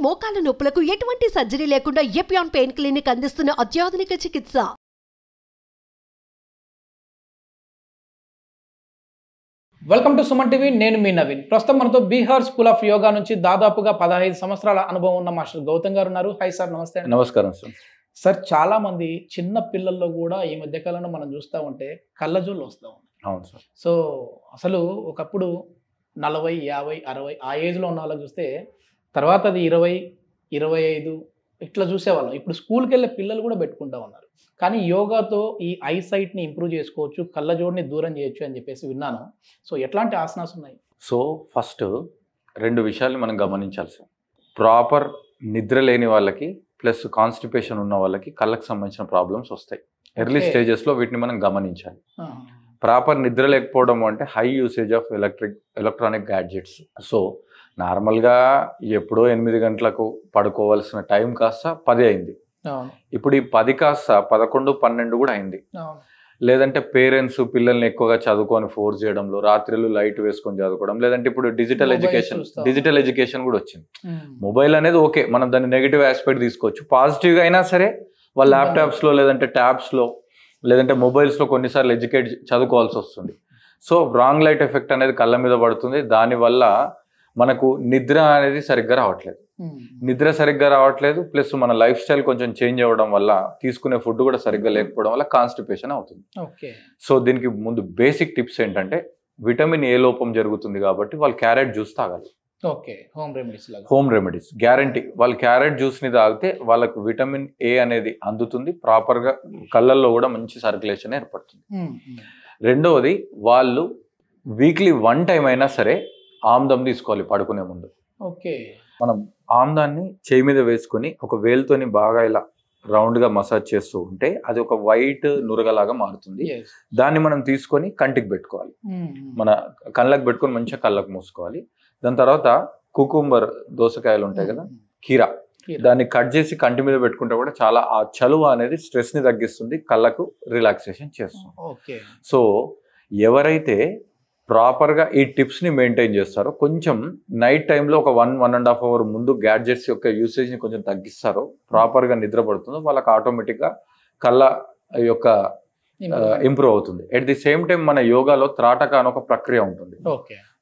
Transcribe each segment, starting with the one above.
మోకాల నొప్పులకు ఎటువంటి సర్జరీ లేకుండా ఎపియాన్ పెయిన్ క్లినిక్ అందిస్తున్న అత్యాధునిక చికిత్స. Welcome to Suman TV. నేను మీ నవీన్. ప్రస్తుతం మనతో బీహార్ స్కూల్ ఆఫ్ యోగా నుంచి దాదాపుగా 15 సంవత్సరాల అనుభవం ఉన్న మాస్టర్ గౌతమ్ గారు ఉన్నారు. హై సార్, నమస్తే. నమస్కారం సార్. సార్, చాలా మంది చిన్న పిల్లల్లో కూడా ఈ మధ్య కాలంలో మనం చూస్తూ ఉంటే కళ్ళజోళ్ళు వస్తూ ఉన్నాయి. అవును సార్. సో అసలు ఒకప్పుడు 40, 50, 60 ఆ ఏజ్లో ఉన్న వాళ్ళకి చూస్తే తర్వాత అది 20, 25 ఇట్లా చూసేవాళ్ళం. ఇప్పుడు స్కూల్కి వెళ్ళే పిల్లలు కూడా పెట్టుకుంటూ ఉన్నారు. కానీ యోగాతో ఈ ఐసైట్ని ఇంప్రూవ్ చేసుకోవచ్చు, కళ్ళజోడిని దూరం చేయొచ్చు అని చెప్పేసి విన్నాను. సో ఎట్లాంటి ఆసనాస్ ఉన్నాయి? సో ఫస్ట్ 2 విషయాలు మనం గమనించాలి సార్. ప్రాపర్ నిద్ర లేని వాళ్ళకి ప్లస్ కాన్స్టిపేషన్ ఉన్న వాళ్ళకి కళ్ళకు సంబంధించిన ప్రాబ్లమ్స్ వస్తాయి. ఎర్లీ స్టేజెస్లో వీటిని మనం గమనించాలి. ప్రాపర్ నిద్ర లేకపోవడం అంటే high usage of electronic gadgets. So నార్మల్గా ఎప్పుడో 8 గంటలకు పడుకోవాల్సిన టైం కాస్త 10 అయింది. ఇప్పుడు ఈ 10 కాస్త 11, 12 కూడా అయింది. లేదంటే పేరెంట్స్ పిల్లల్ని ఎక్కువగా చదువుకొని ఫోర్స్ చేయడంలో, రాత్రులు లైట్ వేసుకొని చదువుకోవడం, లేదంటే ఇప్పుడు డిజిటల్ ఎడ్యుకేషన్ కూడా వచ్చింది. మొబైల్ అనేది ఓకే, మనం దాన్ని నెగిటివ్ ఆస్పెక్ట్ తీసుకోవచ్చు. పాజిటివ్గా అయినా సరే వాళ్ళ ల్యాప్టాప్స్లో లేదంటే ట్యాబ్స్లో లేదంటే మొబైల్స్లో కొన్నిసార్లు చదువుకోవాల్సి వస్తుంది. సో రాంగ్ లైట్ ఎఫెక్ట్ అనేది కళ్ళ మీద పడుతుంది. దానివల్ల మనకు నిద్ర అనేది సరిగ్గా రావట్లేదు. ప్లస్ మన లైఫ్ స్టైల్ కొంచెం చేంజ్ అవ్వడం వల్ల తీసుకునే ఫుడ్ కూడా సరిగ్గా లేకపోవడం వల్ల కాన్స్టిపేషన్ అవుతుంది. సో దీనికి ముందు బేసిక్ టిప్స్ ఏంటంటే, విటమిన్ ఏ లోపం జరుగుతుంది కాబట్టి వాళ్ళు క్యారెట్ జ్యూస్ తాగాలి. Home remedies guarantee. వాళ్ళు క్యారెట్ జ్యూస్ని తాగితే వాళ్ళకు విటమిన్ ఏ అనేది అందుతుంది. ప్రాపర్గా కళ్ళల్లో కూడా మంచి సర్క్యులేషన్ ఏర్పడుతుంది. రెండవది, వాళ్ళు వీక్లీ 1 టైం అయినా సరే ఆమ్దం తీసుకోవాలి పడుకునే ముందు. మనం ఆమ్దాన్ని చేయి మీద వేసుకొని ఒక వేలుతోని బాగా ఇలా రౌండ్గా మసాజ్ చేస్తూ ఉంటే అది ఒక వైట్ నురగలాగా మారుతుంది. దాన్ని మనం తీసుకొని కంటికి పెట్టుకోవాలి. మన కళ్ళకు పెట్టుకొని మంచిగా కళ్ళకు మూసుకోవాలి. దాని తర్వాత కుకుంబర్, దోసకాయలు ఉంటాయి కదా, కీరా, దాన్ని కట్ చేసి కంటి మీద పెట్టుకుంటే కూడా చాలా ఆ చలువ అనేది స్ట్రెస్ని తగ్గిస్తుంది, కళ్ళకు రిలాక్సేషన్ చేస్తుంది. సో ఎవరైతే ప్రాపర్గా ఈ టిప్స్ని మెయింటైన్ చేస్తారో, కొంచెం నైట్ టైంలో ఒక 1.5 అవర్ ముందు గ్యాడ్జెట్స్ యొక్క యూసేజ్ని కొంచెం తగ్గిస్తారో, ప్రాపర్గా నిద్ర పడుతుందో వాళ్ళకి ఆటోమేటిక్గా కళ్ళ యొక్క ఇంప్రూవ్ అవుతుంది. ఎట్ ది సేమ్ టైం మన యోగాలో త్రాటక అని ఒక ప్రక్రియ ఉంటుంది.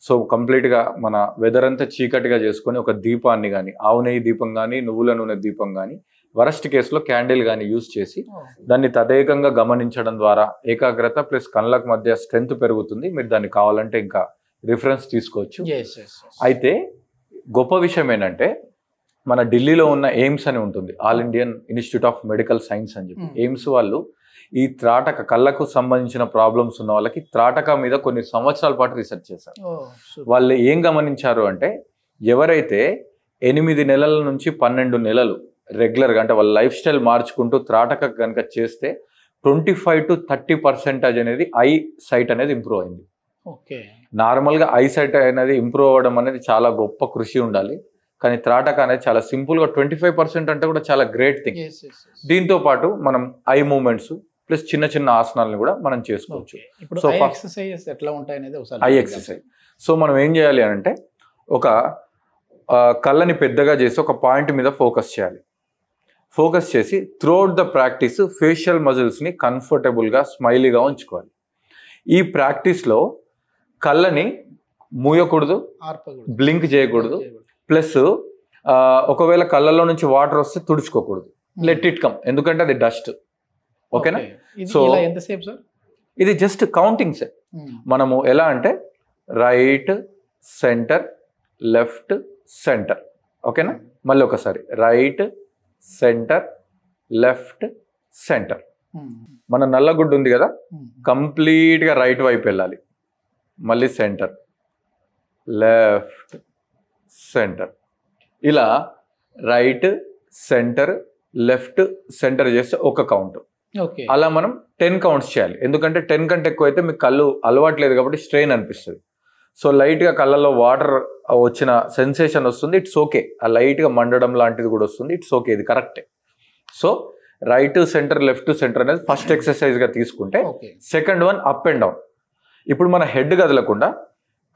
సో కంప్లీట్గా మన వెదర్ అంతా చీకటిగా చేసుకొని ఒక దీపాన్ని కానీ, ఆవు నెయ్యి దీపం కానీ, నువ్వుల నూనె దీపం కానీ, వరస్ట్ కేసులో క్యాండిల్ కానీ యూజ్ చేసి దాన్ని తదేకంగా గమనించడం ద్వారా ఏకాగ్రత ప్లస్ కళ్ళకు మధ్య స్ట్రెంగ్త్ పెరుగుతుంది. మీరు దాన్ని కావాలంటే ఇంకా రిఫరెన్స్ తీసుకోవచ్చు. అయితే గొప్ప విషయం ఏంటంటే, మన ఢిల్లీలో ఉన్న ఎయిమ్స్ అని ఉంటుంది, all Indian institute of medical science అని చెప్పి. ఎయిమ్స్ వాళ్ళు ఈ త్రాటక, కళ్ళకు సంబంధించిన ప్రాబ్లమ్స్ ఉన్న వాళ్ళకి త్రాటక మీద కొన్ని సంవత్సరాల పాటు రీసెర్చ్ చేశారు. వాళ్ళు ఏం గమనించారు అంటే, ఎవరైతే 8 నెలల నుంచి 12 నెలలు రెగ్యులర్గా, అంటే వాళ్ళ లైఫ్ స్టైల్ మార్చుకుంటూ త్రాటక కనుక చేస్తే 25 to 30% అనేది ఐ సైట్ అనేది ఇంప్రూవ్ అయింది. నార్మల్గా ఐ సైట్ అనేది ఇంప్రూవ్ అవ్వడం అనేది చాలా గొప్ప కృషి ఉండాలి. కానీ త్రాటక అనేది చాలా సింపుల్గా 25% అంటే కూడా చాలా గ్రేట్ థింగ్. దీంతో పాటు మనం ఐ మూమెంట్స్ ప్లస్ చిన్న చిన్న ఆసనాలను కూడా మనం చేసుకోవచ్చు. So I exercise. సో మనం ఏం చేయాలి అంటే, ఒక కళ్ళని పెద్దగా చేసి ఒక పాయింట్ మీద ఫోకస్ చేసి త్రూఅవుట్ ద ప్రాక్టీస్ ఫేషియల్ మజిల్స్ని కంఫర్టబుల్గా స్మైలీగా ఉంచుకోవాలి. ఈ ప్రాక్టీస్లో కళ్ళని మూయకూడదు, బ్లింక్ చేయకూడదు, ప్లస్ ఒకవేళ కళ్ళలో నుంచి వాటర్ వస్తే తుడుచుకోకూడదు. లెట్ ఇట్ కమ్, ఎందుకంటే అది డస్ట్. ఓకేనా? సో ఇది జస్ట్ కౌంటింగ్ సెట్. మనము ఎలా అంటే రైట్, సెంటర్, లెఫ్ట్, సెంటర్. ఓకేనా? మళ్ళీ ఒకసారి రైట్, సెంటర్, లెఫ్ట్, సెంటర్. మన నల్లగుడ్డు ఉంది కదా, కంప్లీట్గా రైట్ వైపు వెళ్ళాలి. మళ్ళీ సెంటర్, లెఫ్ట్, సెంటర్. ఇలా రైట్, సెంటర్, లెఫ్ట్, సెంటర్ చేస్తే ఒక కౌంట్. అలా మనం 10 కౌంట్స్ చేయాలి. ఎందుకంటే 10 కంటే ఎక్కువ అయితే మీకు కళ్ళు అలవాట్లేదు కాబట్టి స్ట్రెయిన్ అనిపిస్తుంది. సో లైట్గా కళ్ళల్లో వాటర్ వచ్చిన సెన్సేషన్ వస్తుంది, ఇట్స్ ఓకే. ఆ లైట్గా మండడం లాంటిది కూడా వస్తుంది, ఇట్స్ ఓకే, ఇది కరెక్టే. So right, centre, left, centre అనేది ఫస్ట్ ఎక్సర్సైజ్గా తీసుకుంటే, second one up and down. ఇప్పుడు మన హెడ్ కదలకుండా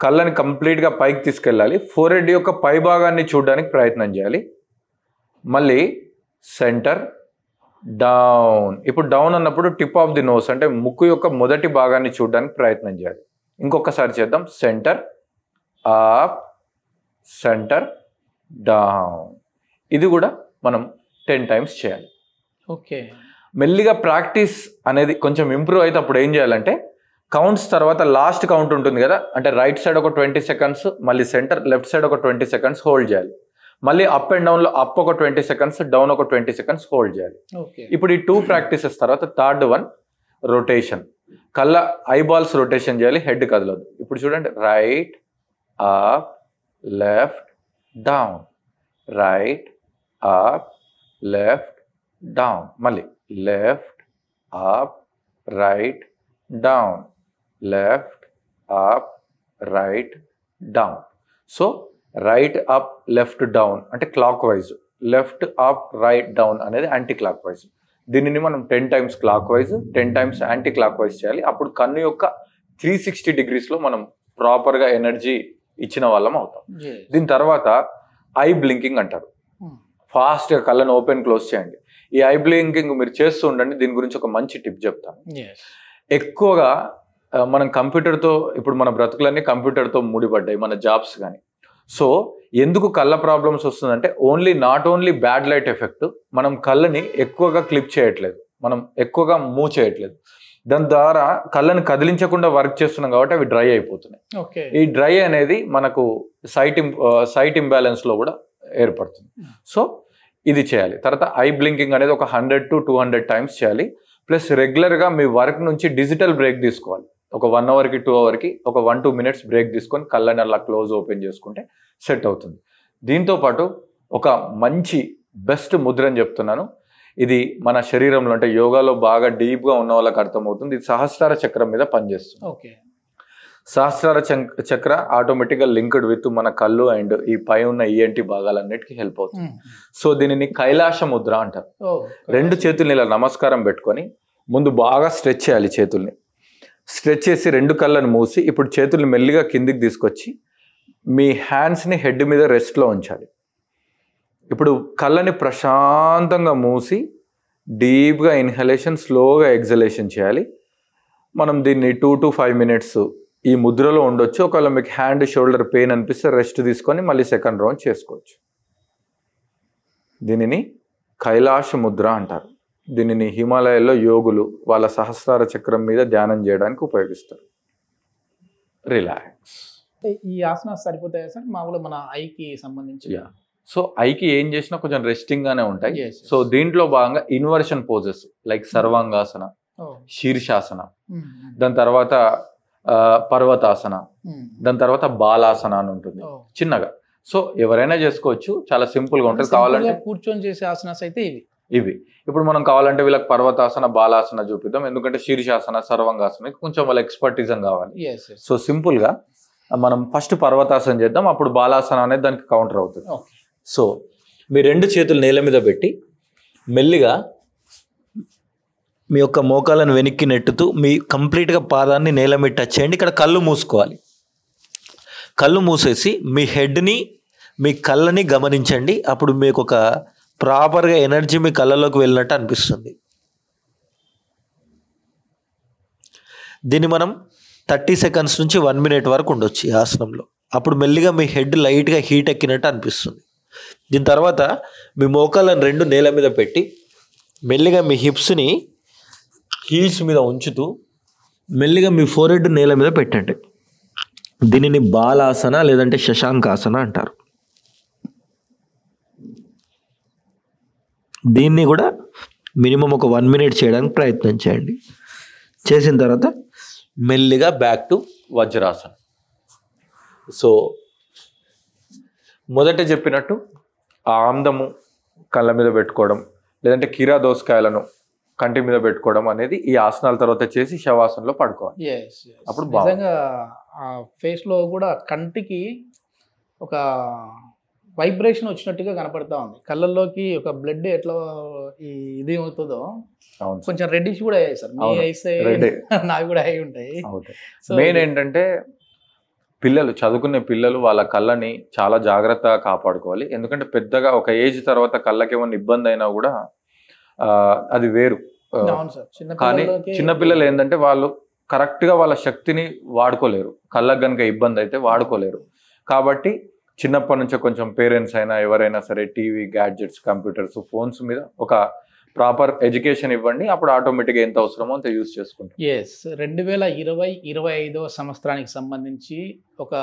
కళ్ళని కంప్లీట్గా పైకి తీసుకెళ్ళాలి. ఫోర్ హెడ్ యొక్క పై భాగాన్ని చూడడానికి ప్రయత్నం చేయాలి. మళ్ళీ సెంటర్, డౌన్. ఇప్పుడు డౌన్ అన్నప్పుడు టిప్ ఆఫ్ ది నోస్ అంటే ముక్కు యొక్క మొదటి భాగాన్ని చూడడానికి ప్రయత్నం చేయాలి. ఇంకొకసారి చేద్దాం. Centre, up, centre, down. ఇది కూడా మనం 10 times చేయాలి. ఓకే. మెల్లిగా ప్రాక్టీస్ అనేది కొంచెం ఇంప్రూవ్ అయితే అప్పుడు ఏం చేయాలంటే కౌంట్స్ తర్వాత లాస్ట్ కౌంట్ ఉంటుంది కదా, అంటే రైట్ సైడ్ ఒక 20 seconds, మళ్ళీ సెంటర్, లెఫ్ట్ సైడ్ ఒక 20 seconds హోల్డ్ చేయాలి. మళ్ళీ అప్ అండ్ డౌన్లో అప్ ఒక 20 seconds, డౌన్ ఒక 20 seconds హోల్డ్ చేయాలి. ఇప్పుడు ఈ 2 ప్రాక్టీసెస్ తర్వాత థర్డ్ వన్ రొటేషన్. కళ్ళ ఐబాల్స్ రొటేషన్ చేయాలి, హెడ్ కదలదు. ఇప్పుడు చూడండి, right, up, left, down, right, up, left, down, మళ్ళీ left, up, right, down, left, up, right, down. So right, up, left, down అంటే clockwise, left, up, right, down అనేది anti clockwise. దీనిని మనం 10 times clockwise, 10 times anti clockwise చేయాలి. అప్పుడు కన్ను యొక్క 360 degreesలో మనం ప్రాపర్గా ఎనర్జీ ఇచ్చిన వాళ్ళం అవుతాం. దీని తర్వాత ఐ బ్లింకింగ్ అంటారు. ఫాస్ట్గా కళ్ళను ఓపెన్ క్లోజ్ చేయండి. ఈ ఐ బ్లింకింగ్ మీరు చేస్తూ ఉండండి. దీని గురించి ఒక మంచి టిప్ చెప్తాను. ఎక్కువగా మనం కంప్యూటర్తో, ఇప్పుడు మన బ్రతుకులన్నీ కంప్యూటర్తో ముడిపడ్డాయి, మన జాబ్స్ కానీ. సో ఎందుకు కళ్ళ ప్రాబ్లమ్స్ వస్తుందంటే not only bad light effect, మనం కళ్ళని ఎక్కువగా క్లిప్ చేయట్లేదు, మనం ఎక్కువగా మూవ్ చేయట్లేదు. దాని ద్వారా కళ్ళని వర్క్ చేస్తున్నాం కాబట్టి అవి డ్రై అయిపోతున్నాయి. ఈ డ్రై అనేది మనకు సైట్ ఇంబ్యాలెన్స్లో కూడా ఏర్పడుతుంది. సో ఇది చేయాలి. తర్వాత ఐ బ్లింకింగ్ అనేది ఒక 100 to 200 times చేయాలి. ప్లస్ రెగ్యులర్గా మీ వర్క్ నుంచి డిజిటల్ బ్రేక్ తీసుకోవాలి. ఒక 1 hourకి 2 hourకి ఒక 1-2 minutes బ్రేక్ తీసుకొని కళ్ళని అలా క్లోజ్ ఓపెన్ చేసుకుంటే సెట్ అవుతుంది. దీంతోపాటు ఒక మంచి బెస్ట్ ముద్ర అని చెప్తున్నాను. ఇది మన శరీరంలో అంటే యోగాలో బాగా డీప్గా ఉన్న వాళ్ళకి అర్థమవుతుంది. ఇది సహస్రార చక్రం మీద పనిచేస్తుంది. సహస్రార చక్ర ఆటోమేటిక్గా లింక్డ్ విత్ మన కళ్ళు అండ్ ఈ పై ఉన్న ఈఎన్టీ భాగాలన్నిటికీ హెల్ప్ అవుతుంది. సో దీనిని కైలాస ముద్ర అంటారు. 2 చేతుల్ని ఇలా నమస్కారం పెట్టుకొని ముందు బాగా స్ట్రెచ్ చేయాలి. చేతుల్ని స్ట్రెచ్ చేసి 2 కళ్ళను మూసి ఇప్పుడు చేతుల్ని మెల్లిగా కిందికి తీసుకొచ్చి మీ హ్యాండ్స్ని హెడ్ మీద రెస్ట్లో ఉంచాలి. ఇప్పుడు కళ్ళని ప్రశాంతంగా మూసి డీప్గా ఇన్హలేషన్, స్లోగా ఎగ్జలేషన్ చేయాలి. మనం దీన్ని 2 to 5 minutes ఈ ముద్రలో ఉండొచ్చు. ఒకవేళ మీకు హ్యాండ్, షోల్డర్ పెయిన్ అనిపిస్తే రెస్ట్ తీసుకొని మళ్ళీ సెకండ్ రౌండ్ చేసుకోవచ్చు. దీనిని కైలాస ముద్ర అంటారు. దీనిని హిమాలయాల్లో యోగులు వాళ్ళ సహస్రార చక్రం మీద ధ్యానం చేయడానికి ఉపయోగిస్తారు. రిలాక్స్. ఈ ఆసనాలు సరిపోతాయా సార్ మామూలుగా మన ఐకి సంబంధించి? సో ఐకి ఏం చేసినా కొంచెం రెస్టింగ్ గానే ఉంటాయి. సో దీంట్లో భాగంగా inversion poses like Sarvangasana, Shirshasana, దాని తర్వాత పర్వతాసన, దాని తర్వాత బాలాసన అని ఉంటుంది చిన్నగా. సో ఎవరైనా చేసుకోవచ్చు, చాలా సింపుల్ గా ఉంటుంది. కావాలంటే కూర్చొని చేసే ఆసనాస్ అయితే ఇవి. ఇప్పుడు మనం కావాలంటే వీళ్ళకి పర్వతాసన, బాలాసన చూపిద్దాం. ఎందుకంటే శీర్షాసన, సర్వాంగాసన కొంచెం వాళ్ళ ఎక్స్పర్టీజం కావాలి. సో సింపుల్ గా మనం ఫస్ట్ పర్వతాసన చేద్దాం, అప్పుడు బాలాసన అనేది దానికి కౌంటర్ అవుతుంది. సో మీ 2 చేతులు నేల మీద పెట్టి మెల్లిగా మీ యొక్క మోకాలను వెనక్కి నెట్టుతూ మీ కంప్లీట్గా పాదాన్ని నేల మీద టచ్ చేయండి. ఇక్కడ కళ్ళు మూసుకోవాలి. కళ్ళు మూసేసి మీ హెడ్ని, మీ కళ్ళని గమనించండి. అప్పుడు మీకు ఒక ప్రాపర్గా ఎనర్జీ మీ కళ్ళలోకి వెళ్ళినట్టు అనిపిస్తుంది. దీన్ని మనం 30 seconds నుంచి 1 minute వరకు ఉండొచ్చు ఈ ఆసనంలో. అప్పుడు మెల్లిగా మీ హెడ్ లైట్గా హీట్ ఎక్కినట్టు అనిపిస్తుంది. దీని తర్వాత మీ మోకాలను 2 నేల మీద పెట్టి మెల్లిగా మీ హిప్స్ని హీల్స్ మీద ఉంచుతూ మెల్లిగా మీ ఫోర్హెడ్ నేల మీద పెట్టండి. దీనిని బాలాసన లేదంటే శశాంకాసన అంటారు. దీన్ని కూడా మినిమం ఒక 1 minute చేయడానికి ప్రయత్నం చేయండి. చేసిన తర్వాత మెల్లిగా బ్యాక్ టు వజ్రాసన. సో మొదట చెప్పినట్టు ఆమ్దము కళ్ళ మీద పెట్టుకోవడం లేదంటే కీరా దోసకాయలను కంటి మీద పెట్టుకోవడం అనేది ఈ ఆసనాల తర్వాత చేసి శవాసనలో పడుకోవాలి. అప్పుడు నిజంగా ఫేస్ లో కూడా కంటికి ఒక వైబ్రేషన్ వచ్చినట్టుగా కనపడతా ఉంది. కళ్ళల్లోకి ఒక బ్లడ్ ఎట్లా ఇది అవుతుందో కొంచెం రెడ్డిష్ కూడా అయ్యాయి సార్. మీ ఐస్ నావి కూడా అయి ఉంటాయి. మెయిన్ ఏంటంటే పిల్లలు చదువుకునే పిల్లలు వాళ్ళ కళ్ళని చాలా జాగ్రత్తగా కాపాడుకోవాలి. ఎందుకంటే పెద్దగా ఒక ఏజ్ తర్వాత కళ్ళకి ఏమైనా ఇబ్బంది అయినా కూడా అది వేరు. అవును సార్. కానీ చిన్నపిల్లలు ఏంటంటే వాళ్ళు కరెక్ట్గా వాళ్ళ శక్తిని వాడుకోలేరు, కళ్ళకు కనుక ఇబ్బంది అయితే వాడుకోలేరు. కాబట్టి చిన్నప్పటి నుంచే కొంచెం పేరెంట్స్ అయినా ఎవరైనా సరే టీవీ, గ్యాడ్జెట్స్, కంప్యూటర్స్, ఫోన్స్ మీద ఒక ప్రాపర్ ఎడ్యుకేషన్ ఇవ్వండి. అప్పుడు ఆటోమేటిక్గా ఎంత అవసరమో అంత యూజ్ చేసుకుంటాం. ఎస్ 2020-25 సంవత్సరానికి సంబంధించి ఒక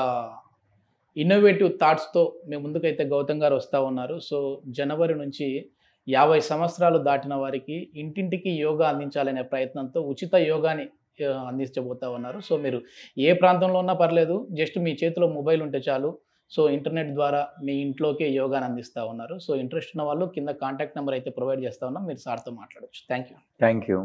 ఇన్నోవేటివ్ థాట్స్తో మేము ముందుకైతే గౌతమ్ గారు వస్తూ ఉన్నారు. సో జనవరి నుంచి 50 సంవత్సరాలు దాటిన వారికి ఇంటింటికి యోగా అందించాలనే ప్రయత్నంతో ఉచిత యోగాని అందించబోతా ఉన్నారు. సో మీరు ఏ ప్రాంతంలో ఉన్నా పర్లేదు, జస్ట్ మీ చేతిలో మొబైల్ ఉంటే చాలు. సో ఇంటర్నెట్ ద్వారా మీ ఇంట్లోకే యోగాని అందిస్తూ ఉన్నారు. సో ఇంట్రెస్ట్ ఉన్న వాళ్ళు కింద కాంటాక్ట్ నెంబర్ అయితే ప్రొవైడ్ చేస్తూ ఉన్నాం, మీరు సార్తో మాట్లాడవచ్చు. Thank you. Thank you.